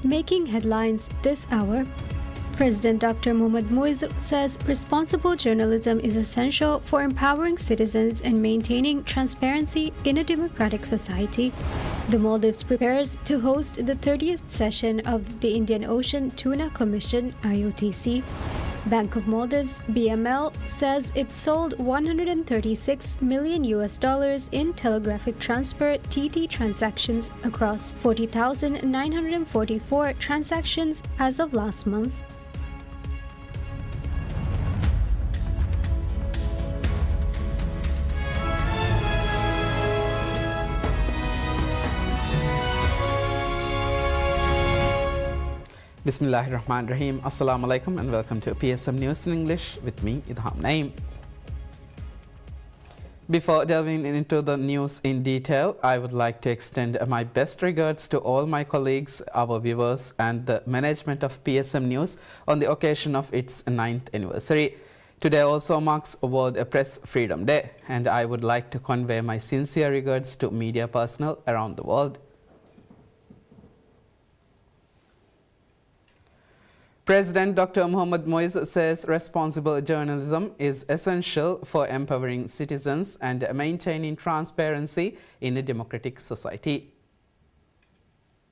Making headlines this hour. President Dr. Mohammad Muizz says responsible journalism is essential for empowering citizens and maintaining transparency in a democratic society. The Maldives prepares to host the 30th session of the Indian Ocean Tuna Commission (IOTC). Bank of Maldives (BML) says it sold $136 million in telegraphic transfer (TT) transactions across 40,944 transactions as of last month. Bismillahirrahmanirrahim. Assalamu alaikum and welcome to PSM News in English with me, Idham Naeem. Before delving into the news in detail, I would like to extend my best regards to all my colleagues, our viewers and the management of PSM News on the occasion of its 9th anniversary. Today also marks World Press Freedom Day, and I would like to convey my sincere regards to media personnel around the world. President Dr. Mohammad Muizz says responsible journalism is essential for empowering citizens and maintaining transparency in a democratic society.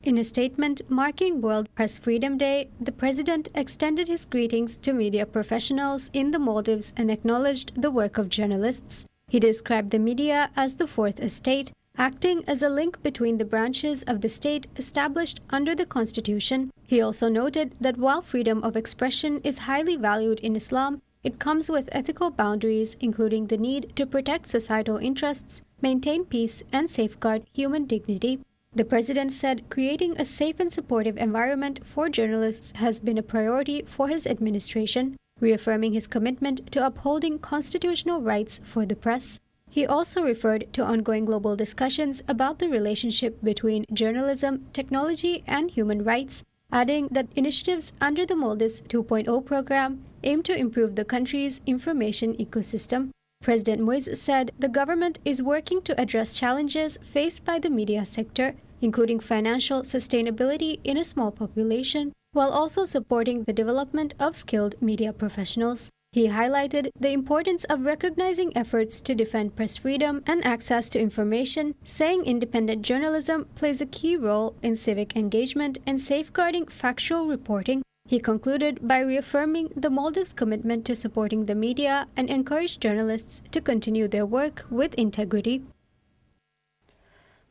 In a statement marking World Press Freedom Day, the President extended his greetings to media professionals in the Maldives and acknowledged the work of journalists. He described the media as the fourth estate, acting as a link between the branches of the state established under the Constitution. He also noted that while freedom of expression is highly valued in Islam, it comes with ethical boundaries, including the need to protect societal interests, maintain peace, and safeguard human dignity. The President said creating a safe and supportive environment for journalists has been a priority for his administration, reaffirming his commitment to upholding constitutional rights for the press. He also referred to ongoing global discussions about the relationship between journalism, technology, and human rights, adding that initiatives under the Maldives 2.0 program aim to improve the country's information ecosystem. President Muizz said the government is working to address challenges faced by the media sector, including financial sustainability in a small population, while also supporting the development of skilled media professionals. He highlighted the importance of recognizing efforts to defend press freedom and access to information, saying independent journalism plays a key role in civic engagement and safeguarding factual reporting. He concluded by reaffirming the Maldives' commitment to supporting the media and encouraged journalists to continue their work with integrity.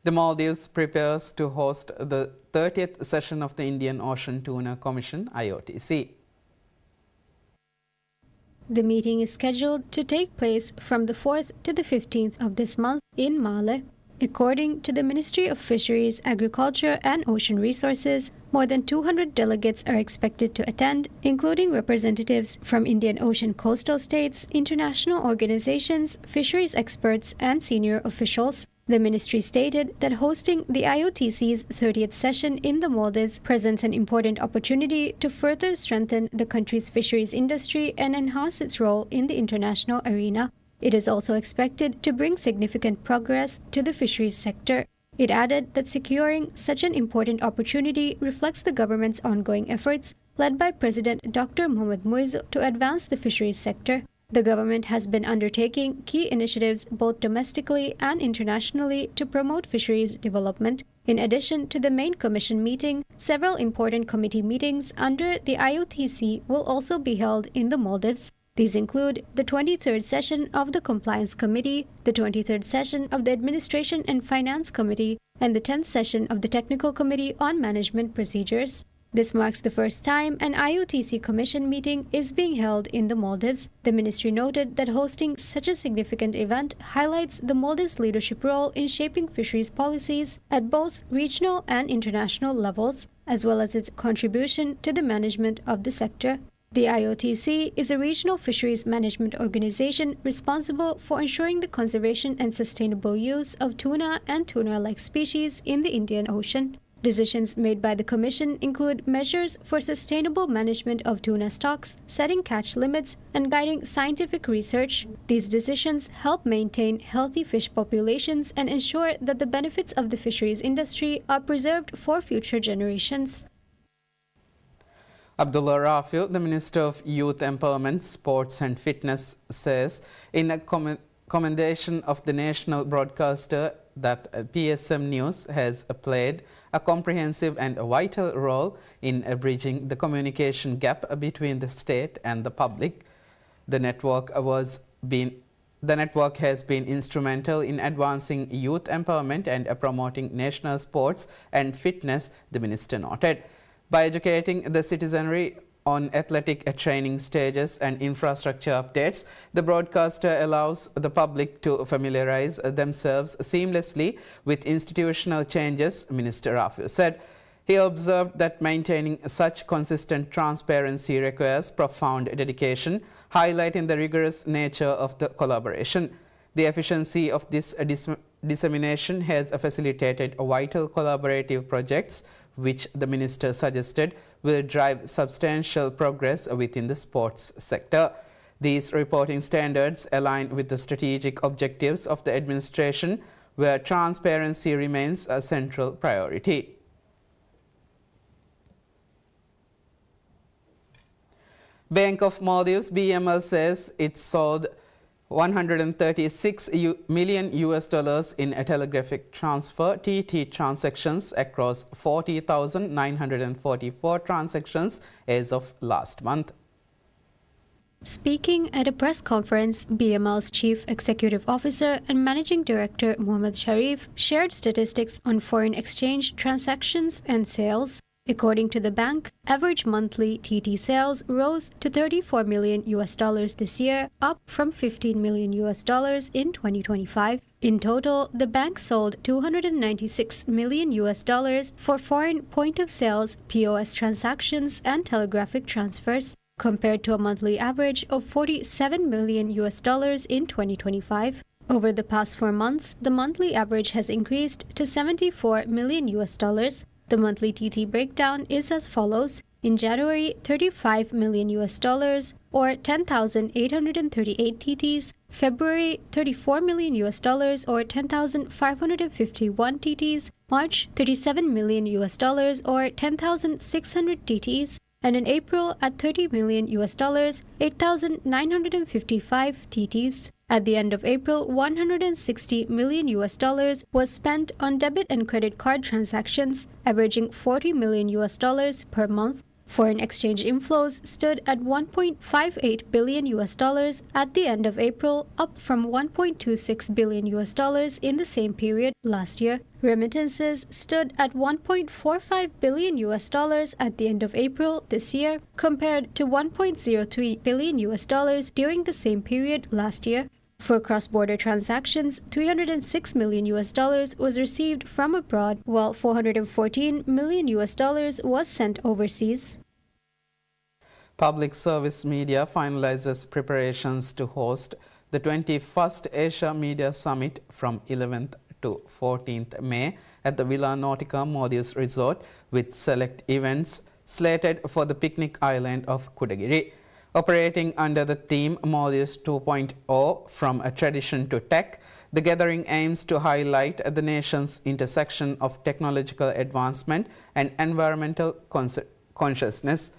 The Maldives prepares to host the 30th session of the Indian Ocean Tuna Commission (IOTC). The meeting is scheduled to take place from the 4th to the 15th of this month in Male. According to the Ministry of Fisheries, Agriculture and Ocean Resources, more than 200 delegates are expected to attend, including representatives from Indian Ocean coastal states, international organizations, fisheries experts, and senior officials. The ministry stated that hosting the IOTC's 30th session in the Maldives presents an important opportunity to further strengthen the country's fisheries industry and enhance its role in the international arena. It is also expected to bring significant progress to the fisheries sector. It added that securing such an important opportunity reflects the government's ongoing efforts, led by President Dr. Mohammad Muizz, to advance the fisheries sector. The government has been undertaking key initiatives both domestically and internationally to promote fisheries development. In addition to the main commission meeting, several important committee meetings under the IOTC will also be held in the Maldives. These include the 23rd session of the Compliance Committee, the 23rd session of the Administration and Finance Committee, and the 10th session of the Technical Committee on Management Procedures. This marks the first time an IOTC Commission meeting is being held in the Maldives. The ministry noted that hosting such a significant event highlights the Maldives' leadership role in shaping fisheries policies at both regional and international levels, as well as its contribution to the management of the sector. The IOTC is a regional fisheries management organization responsible for ensuring the conservation and sustainable use of tuna and tuna-like species in the Indian Ocean. Decisions made by the Commission include measures for sustainable management of tuna stocks, setting catch limits, and guiding scientific research. These decisions help maintain healthy fish populations and ensure that the benefits of the fisheries industry are preserved for future generations. Abdullah Rafiu, the Minister of Youth Empowerment, Sports and Fitness, says in a commendation of the national broadcaster that PSM News has played a comprehensive and a vital role in bridging the communication gap between the state and the public. The network has been instrumental in advancing youth empowerment and promoting national sports and fitness, the minister noted. By educating the citizenry on athletic training stages and infrastructure updates, the broadcaster allows the public to familiarize themselves seamlessly with institutional changes, Minister Rafiu said. He observed that maintaining such consistent transparency requires profound dedication, highlighting the rigorous nature of the collaboration. The efficiency of this dissemination has facilitated vital collaborative projects, which the minister suggested will drive substantial progress within the sports sector. These reporting standards align with the strategic objectives of the administration, where transparency remains a central priority. Bank of Maldives BML says it sold $136 million in a telegraphic transfer TT transactions across 40,944 transactions as of last month. Speaking at a press conference, BML's Chief Executive Officer and Managing Director Mohammad Sharif shared statistics on foreign exchange transactions and sales. According to the bank, average monthly TT sales rose to $34 million this year, up from $15 million in 2025. In total, the bank sold $296 million for foreign point of sales, POS transactions, and telegraphic transfers, compared to a monthly average of $47 million in 2025. Over the past 4 months, the monthly average has increased to $74 million. The monthly TT breakdown is as follows. In January, $35 million or 10,838 TTs. February, $34 million or 10,551 TTs. March, $37 million or 10,600 TTs. And in April, at $30 million, 8,955 TTs. At the end of April, $160 million was spent on debit and credit card transactions, averaging $40 million per month. Foreign exchange inflows stood at $1.58 billion at the end of April, up from $1.26 billion in the same period last year. Remittances stood at $1.45 billion at the end of April this year, compared to $1.03 billion during the same period last year. For cross-border transactions, $306 million was received from abroad, while $414 million was sent overseas. Public Service Media finalizes preparations to host the 21st Asia Media Summit from 11th to 14th May at the Villa Nautica Maldives Resort, with select events slated for the picnic island of Kudagiri. Operating under the theme Maldives 2.0 from a tradition to tech, the gathering aims to highlight the nation's intersection of technological advancement and environmental consciousness.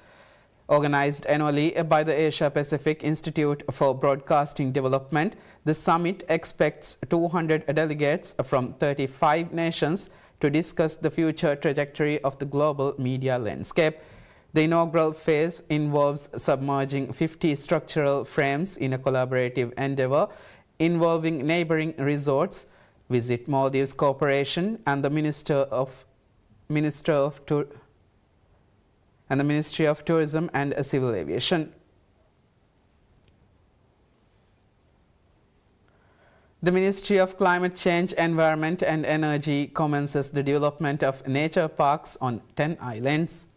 Organized annually by the Asia Pacific Institute for Broadcasting Development, the summit expects 200 delegates from 35 nations to discuss the future trajectory of the global media landscape. The inaugural phase involves submerging 50 structural frames in a collaborative endeavor involving neighboring resorts, Visit Maldives Corporation, and the Ministry of Tourism and Civil Aviation. The Ministry of Climate Change, Environment and Energy commences the development of nature parks on 10 islands.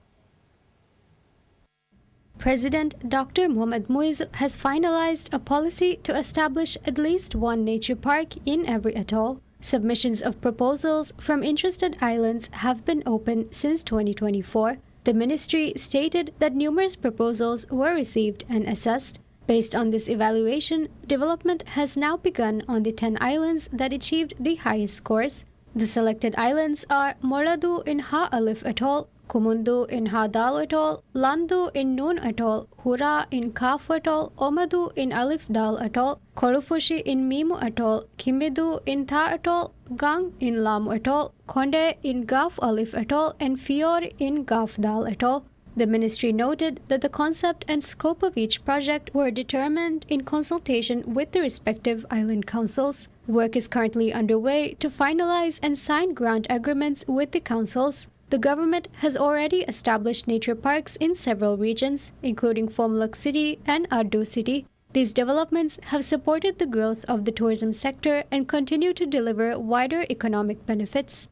President Dr. Mohamed Muiz has finalized a policy to establish at least one nature park in every atoll. Submissions of proposals from interested islands have been open since 2024. The ministry stated that numerous proposals were received and assessed. Based on this evaluation, development has now begun on the 10 islands that achieved the highest scores. The selected islands are Morladu in Ha Alif Atoll, Kumundu in Hadal Atoll, Landu in Nun Atoll, Hura in Kaf Atoll, Omadu in Alif Dal Atoll, Korufushi in Mimu Atoll, Kimidu in Tha Atoll, Gang in Lamu Atoll, Konde in Gaf Alif Atoll, and Fior in Gaf Dal Atoll. The ministry noted that the concept and scope of each project were determined in consultation with the respective island councils. Work is currently underway to finalize and sign grant agreements with the councils. The government has already established nature parks in several regions, including Phomlok City and Ardo City. These developments have supported the growth of the tourism sector and continue to deliver wider economic benefits.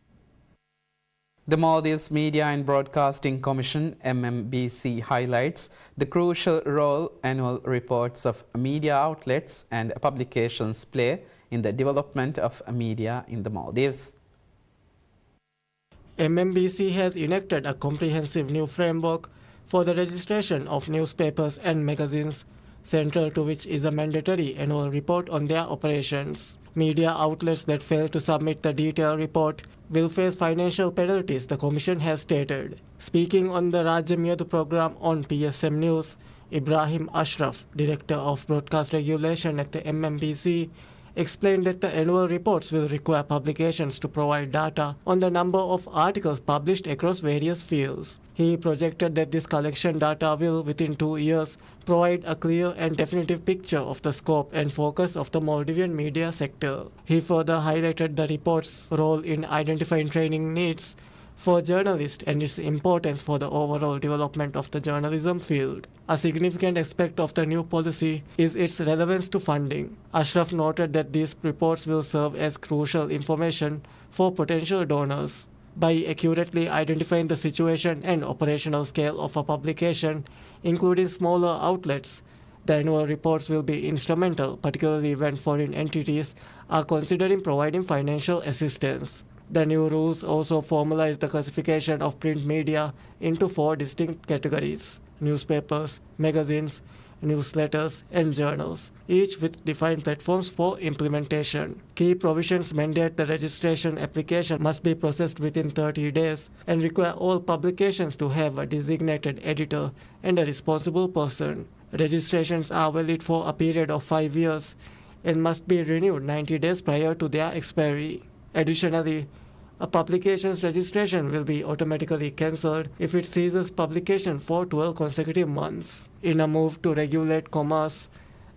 The Maldives Media and Broadcasting Commission (MMBC) highlights the crucial role annual reports of media outlets and publications play in the development of media in the Maldives. MMBC has enacted a comprehensive new framework for the registration of newspapers and magazines, central to which is a mandatory annual report on their operations. Media outlets that fail to submit the detailed report will face financial penalties, the Commission has stated. Speaking on the Raja Miyadu program on PSM News, Ibrahim Ashraf, Director of Broadcast Regulation at the MMBC, explained that the annual reports will require publications to provide data on the number of articles published across various fields. He projected that this collection data will, within 2 years, provide a clear and definitive picture of the scope and focus of the Maldivian media sector. He further highlighted the report's role in identifying training needs for journalists and its importance for the overall development of the journalism field. A significant aspect of the new policy is its relevance to funding. Ashraf noted that these reports will serve as crucial information for potential donors. By accurately identifying the situation and operational scale of a publication, including smaller outlets, the annual reports will be instrumental, particularly when foreign entities are considering providing financial assistance. The new rules also formalize the classification of print media into 4 distinct categories: newspapers, magazines, newsletters, and journals, each with defined platforms for implementation. Key provisions mandate the registration application must be processed within 30 days and require all publications to have a designated editor and a responsible person. Registrations are valid for a period of 5 years and must be renewed 90 days prior to their expiry. Additionally, a publication's registration will be automatically cancelled if it ceases publication for 12 consecutive months. In a move to regulate commerce,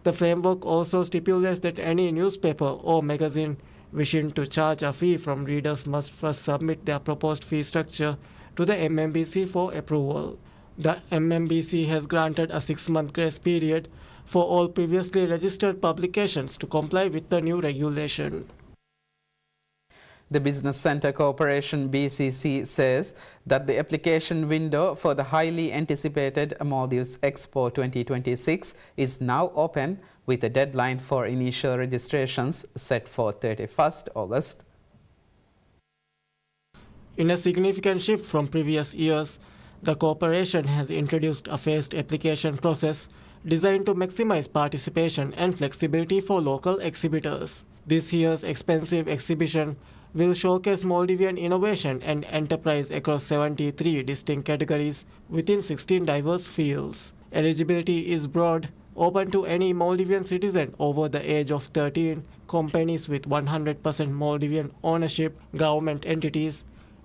the framework also stipulates that any newspaper or magazine wishing to charge a fee from readers must first submit their proposed fee structure to the MMBC for approval. The MMBC has granted a 6-month grace period for all previously registered publications to comply with the new regulation. The Business Centre Corporation BCC says that the application window for the highly anticipated Maldives Expo 2026 is now open, with a deadline for initial registrations set for 31st August. In a significant shift from previous years, the corporation has introduced a phased application process designed to maximize participation and flexibility for local exhibitors. This year's expensive exhibition will showcase Maldivian innovation and enterprise across 73 distinct categories within 16 diverse fields. Eligibility is broad, open to any Maldivian citizen over the age of 13, companies with 100% Maldivian ownership, government entities,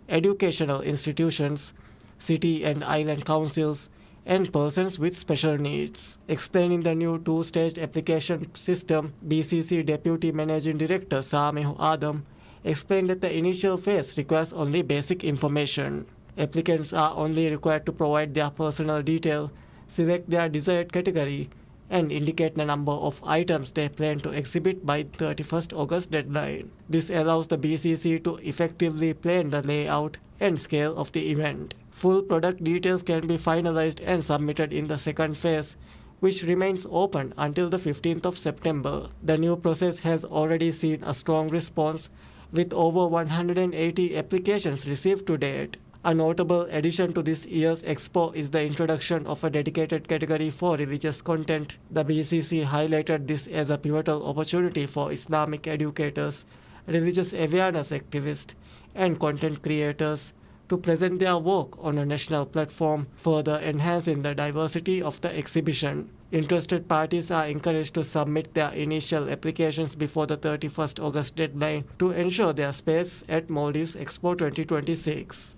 educational institutions, city and island councils, and persons with special needs. Explaining the new 2-staged application system, BCC Deputy Managing Director Samehu Adam explained that the initial phase requires only basic information. Applicants are only required to provide their personal detail, select their desired category, and indicate the number of items they plan to exhibit by 31st August deadline. This allows the BCC to effectively plan the layout and scale of the event. Full product details can be finalized and submitted in the second phase, which remains open until the 15th of September. The new process has already seen a strong response, with over 180 applications received to date. A notable addition to this year's expo is the introduction of a dedicated category for religious content. The BCC highlighted this as a pivotal opportunity for Islamic educators, religious awareness activists, and content creators to present their work on a national platform, further enhancing the diversity of the exhibition. Interested parties are encouraged to submit their initial applications before the 31st August deadline to ensure their space at Maldives Expo 2026.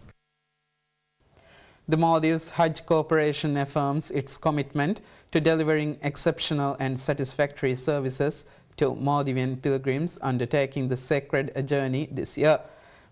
The Maldives Hajj Corporation affirms its commitment to delivering exceptional and satisfactory services to Maldivian pilgrims undertaking the sacred journey this year.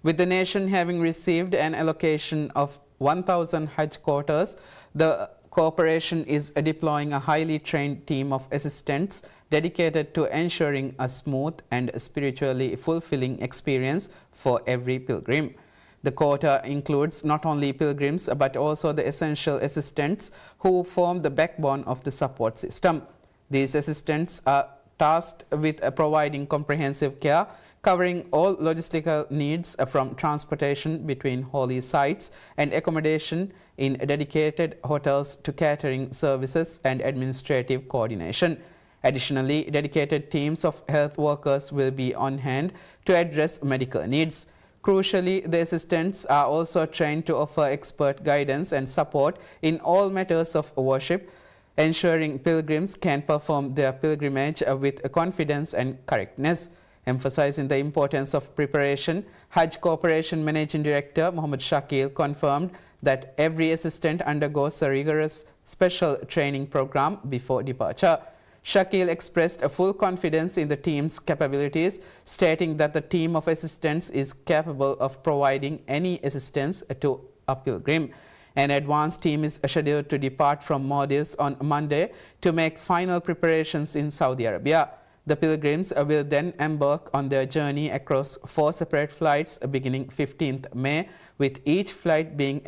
With the nation having received an allocation of 1,000 Hajj quotas, the corporation is deploying a highly trained team of assistants dedicated to ensuring a smooth and spiritually fulfilling experience for every pilgrim. The quota includes not only pilgrims but also the essential assistants who form the backbone of the support system. These assistants are tasked with providing comprehensive care covering all logistical needs from transportation between holy sites and accommodation in dedicated hotels to catering services and administrative coordination. Additionally, dedicated teams of health workers will be on hand to address medical needs. Crucially, the assistants are also trained to offer expert guidance and support in all matters of worship, ensuring pilgrims can perform their pilgrimage with confidence and correctness. Emphasizing the importance of preparation, Hajj Corporation Managing Director Mohammed Shakil confirmed that every assistant undergoes a rigorous special training program before departure. Shakil expressed a full confidence in the team's capabilities, stating that the team of assistants is capable of providing any assistance to a pilgrim. An advanced team is scheduled to depart from Maldives on Monday to make final preparations in Saudi Arabia. The pilgrims will then embark on their journey across 4 separate flights beginning 15th May, with each flight being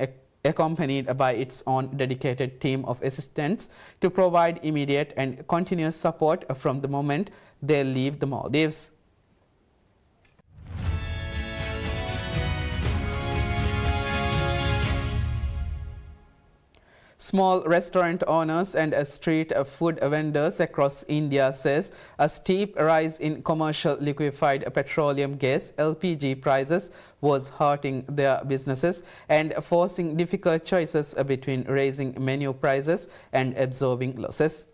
accompanied by its own dedicated team of assistants to provide immediate and continuous support from the moment they leave the Maldives. Small restaurant owners and street food vendors across India says a steep rise in commercial liquefied petroleum gas (LPG) prices was hurting their businesses and forcing difficult choices between raising menu prices and absorbing losses.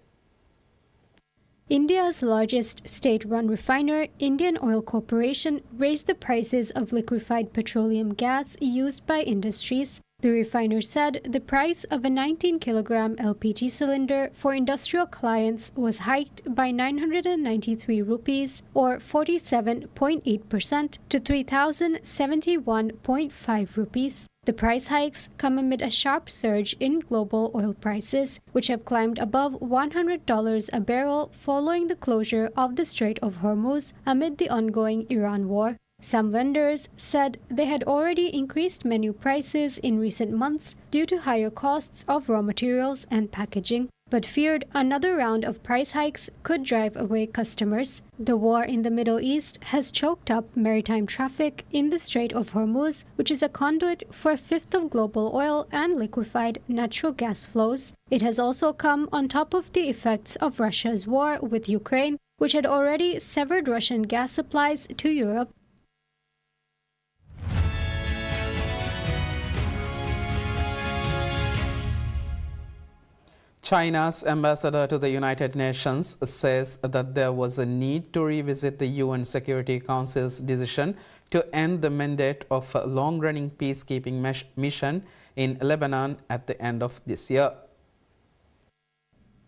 India's largest state-run refiner, Indian Oil Corporation, raised the prices of liquefied petroleum gas used by industries. The refiner said the price of a 19-kilogram LPG cylinder for industrial clients was hiked by 993 rupees or 47.8% to 3,071.5 rupees. The price hikes come amid a sharp surge in global oil prices, which have climbed above $100 a barrel following the closure of the Strait of Hormuz amid the ongoing Iran war. Some vendors said they had already increased menu prices in recent months due to higher costs of raw materials and packaging, but feared another round of price hikes could drive away customers. The war in the Middle East has choked up maritime traffic in the Strait of Hormuz, which is a conduit for a fifth of global oil and liquefied natural gas flows. It has also come on top of the effects of Russia's war with Ukraine, which had already severed Russian gas supplies to Europe. China's ambassador to the United Nations says that there was a need to revisit the UN Security Council's decision to end the mandate of a long-running peacekeeping mission in Lebanon at the end of this year.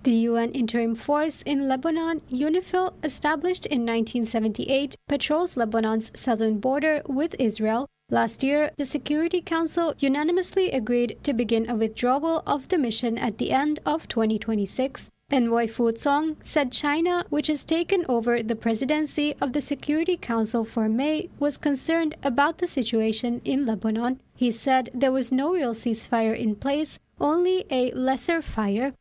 The UN Interim Force in Lebanon, UNIFIL, established in 1978, patrols Lebanon's southern border with Israel. Last year, the Security Council unanimously agreed to begin a withdrawal of the mission at the end of 2026. Envoy Fu Zong said China, which has taken over the presidency of the Security Council for May, was concerned about the situation in Lebanon. He said there was no real ceasefire in place, only a lesser fire.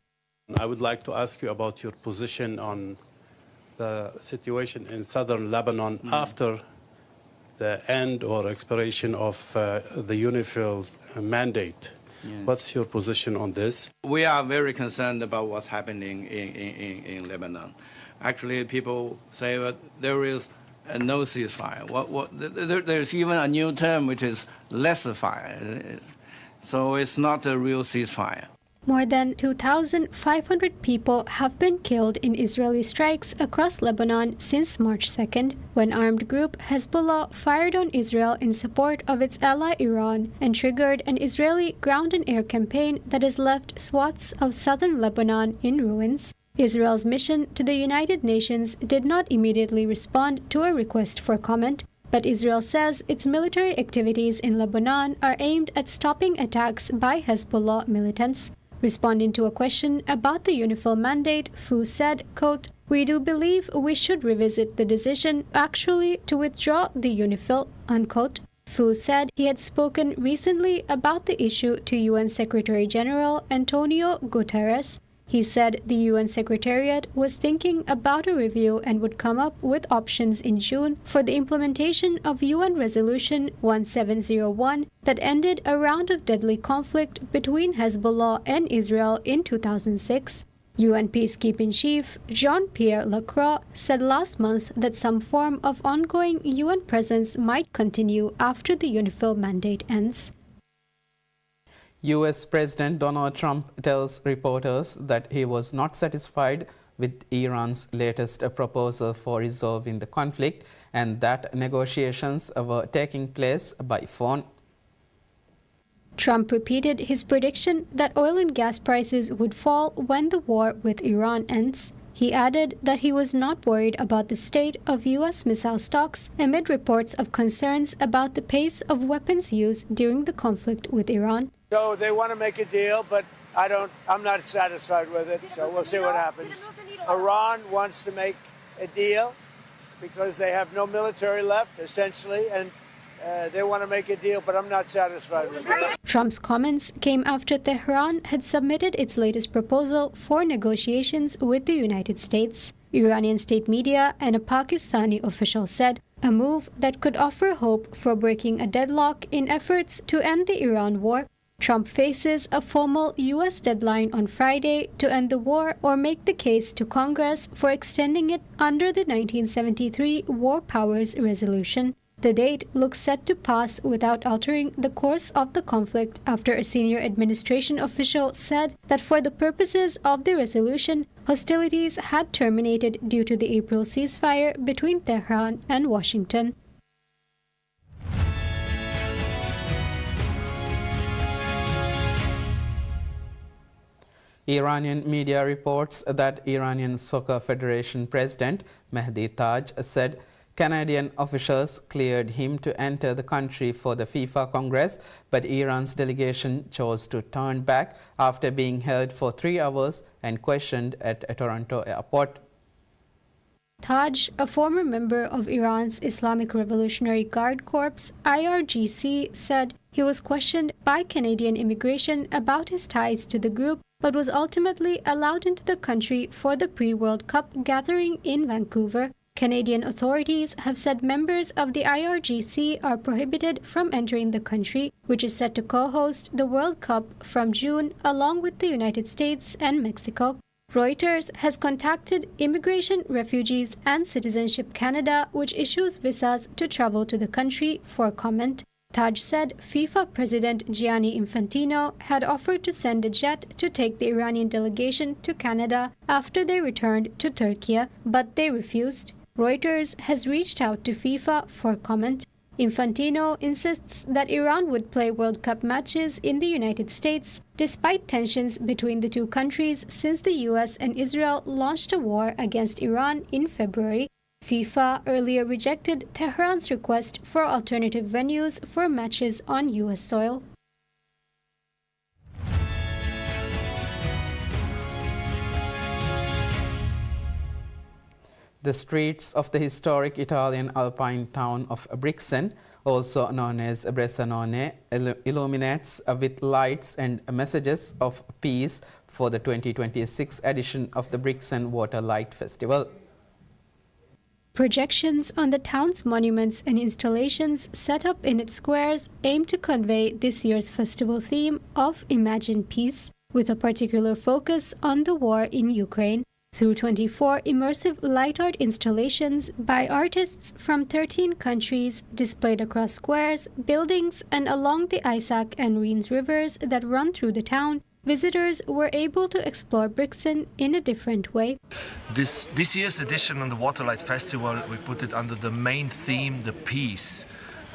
I would like to ask you about your position on the situation in southern Lebanon after the end or expiration of the UNIFIL's mandate. Yeah. What's your position on this? We are very concerned about what's happening in Lebanon. Actually, people say that there is no ceasefire. There's even a new term which is lesser fire. So it's not a real ceasefire. More than 2,500 people have been killed in Israeli strikes across Lebanon since March 2nd, when armed group Hezbollah fired on Israel in support of its ally Iran and triggered an Israeli ground and air campaign that has left swaths of southern Lebanon in ruins. Israel's mission to the United Nations did not immediately respond to a request for comment, but Israel says its military activities in Lebanon are aimed at stopping attacks by Hezbollah militants. Responding to a question about the UNIFIL mandate, Fu said, quote, "We do believe we should revisit the decision actually to withdraw the UNIFIL," unquote. Fu said he had spoken recently about the issue to UN Secretary General Antonio Guterres. He said the UN Secretariat was thinking about a review and would come up with options in June for the implementation of UN Resolution 1701 that ended a round of deadly conflict between Hezbollah and Israel in 2006. UN Peacekeeping Chief Jean-Pierre Lacroix said last month that some form of ongoing UN presence might continue after the UNIFIL mandate ends. US President Donald Trump tells reporters that he was not satisfied with Iran's latest proposal for resolving the conflict and that negotiations were taking place by phone. Trump repeated his prediction that oil and gas prices would fall when the war with Iran ends. He added that he was not worried about the state of U.S. missile stocks amid reports of concerns about the pace of weapons use during the conflict with Iran. So they want to make a deal, but I'm not satisfied with it, so we'll see what happens. Iran wants to make a deal because they have no military left, essentially, and they want to make a deal, but I'm not satisfied with it. Trump's comments came after Tehran had submitted its latest proposal for negotiations with the United States. Iranian state media and a Pakistani official said a move that could offer hope for breaking a deadlock in efforts to end the Iran war. Trump faces a formal U.S. deadline on Friday to end the war or make the case to Congress for extending it under the 1973 War Powers Resolution. The date looks set to pass without altering the course of the conflict after a senior administration official said that for the purposes of the resolution, hostilities had terminated due to the April ceasefire between Tehran and Washington. Iranian media reports that Iranian Soccer Federation President Mehdi Taj said Canadian officials cleared him to enter the country for the FIFA Congress, but Iran's delegation chose to turn back after being held for 3 hours and questioned at a Toronto airport. Taj, a former member of Iran's Islamic Revolutionary Guard Corps, IRGC, said he was questioned by Canadian immigration about his ties to the group, but was ultimately allowed into the country for the pre-World Cup gathering in Vancouver. Canadian authorities have said members of the IRGC are prohibited from entering the country, which is set to co-host the World Cup from June, along with the United States and Mexico. Reuters has contacted Immigration, Refugees and Citizenship Canada, which issues visas to travel to the country, for comment. Taj said FIFA President Gianni Infantino had offered to send a jet to take the Iranian delegation to Canada after they returned to Turkey, but they refused. Reuters has reached out to FIFA for comment. Infantino insists that Iran would play World Cup matches in the United States, despite tensions between the two countries since the US and Israel launched a war against Iran in February. FIFA earlier rejected Tehran's request for alternative venues for matches on US soil. The streets of the historic Italian alpine town of Brixen, also known as Bressanone, illuminates with lights and messages of peace for the 2026 edition of the Brixen Water Light Festival. Projections on the town's monuments and installations set up in its squares aim to convey this year's festival theme of Imagine Peace, with a particular focus on the war in Ukraine. through 24 immersive light art installations by artists from 13 countries displayed across squares, buildings, and along the Isaac and Reens rivers that run through the town. Visitors were able to explore Brixton in a different way. This year's edition on the Waterlight Festival, we put it under the main theme, the peace.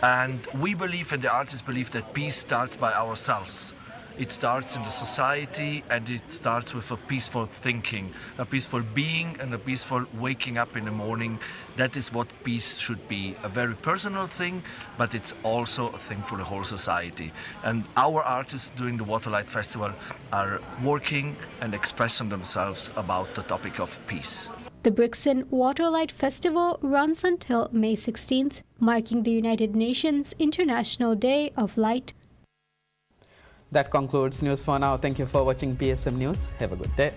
And we believe, and the artists believe, that peace starts by ourselves. It starts in the society, and it starts with a peaceful thinking, a peaceful being, and a peaceful waking up in the morning. That is what peace should be. A very personal thing, but it's also a thing for the whole society. And our artists during the Waterlight Festival are working and expressing themselves about the topic of peace. The Brixton Waterlight Festival runs until May 16th, marking the United Nations International Day of Light. That concludes news for now. Thank you for watching PSM News. Have a good day.